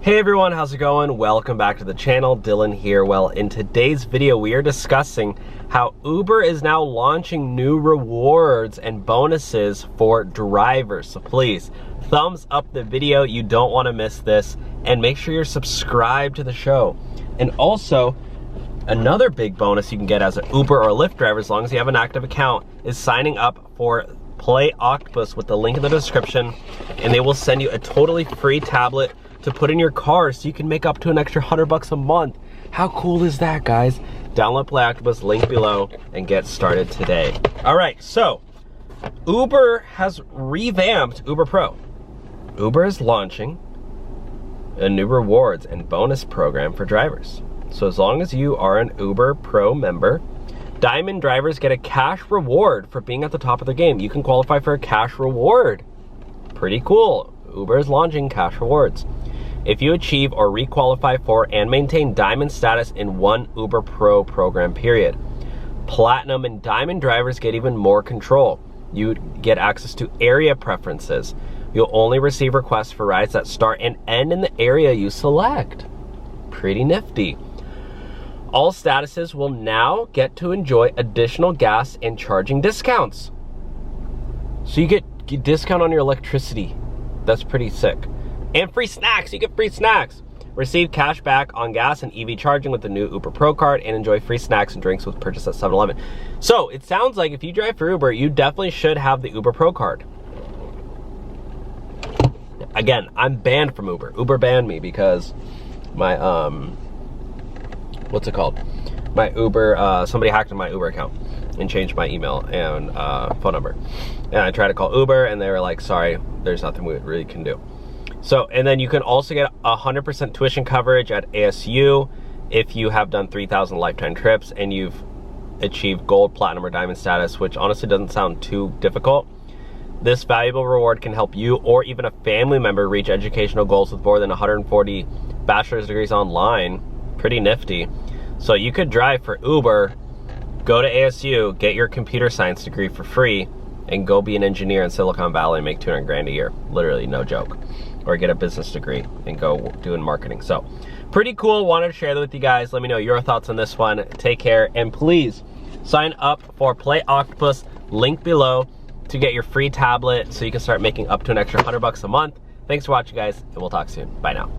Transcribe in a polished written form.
Hey everyone, how's it going? Welcome back to the channel. Dylan here. Well, in today's video, we are discussing how Uber is now launching new rewards and bonuses for drivers. So please, thumbs up the video. You don't want to miss this. And make sure you're subscribed to the show. And also, another big bonus you can get as an Uber or Lyft driver, as long as you have an active account, is signing up for Play Octopus with the link in the description. And they will send you a totally free tablet to put in your car so you can make up to an extra $100 a month. How cool is that, guys? Download Play Octopus, link below, and get started today. All right, so Uber has revamped Uber Pro. Uber is launching a new rewards and bonus program for drivers. So as long as you are an Uber Pro member, Diamond drivers get a cash reward for being at the top of their game. You can qualify for a cash reward. Pretty cool. Uber is launching cash rewards if you achieve or requalify for and maintain Diamond status in one Uber Pro program period. Platinum and Diamond drivers get even more control. You get access to area preferences. You'll only receive requests for rides that start and end in the area you select. Pretty nifty. All statuses will now get to enjoy additional gas and charging discounts. So you get discount on your electricity. That's pretty sick. And free snacks, you get free snacks. Receive cash back on gas and EV charging with the new Uber Pro card and enjoy free snacks and drinks with purchase at 7-Eleven. So it sounds like if you drive for Uber, you definitely should have the Uber Pro card. Again, I'm banned from Uber. Uber banned me because my, what's it called? My Uber, somebody hacked in my Uber account and changed my email and phone number. And I tried to call Uber and they were like, sorry, there's nothing we really can do. So, and then you can also get 100% tuition coverage at ASU if you have done 3,000 lifetime trips and you've achieved gold, platinum, or diamond status, which honestly doesn't sound too difficult. This valuable reward can help you or even a family member reach educational goals with more than 140 bachelor's degrees online. Pretty nifty. So you could drive for Uber, go to ASU, get your computer science degree for free, and go be an engineer in Silicon Valley and make 200 grand a year. Literally, no joke. Or get a business degree and go doing marketing. So, pretty cool. Wanted to share that with you guys. Let me know your thoughts on this one. Take care. And please, sign up for Play Octopus, link below, to get your free tablet so you can start making up to an extra $100 a month. Thanks for watching, guys, and we'll talk soon. Bye now.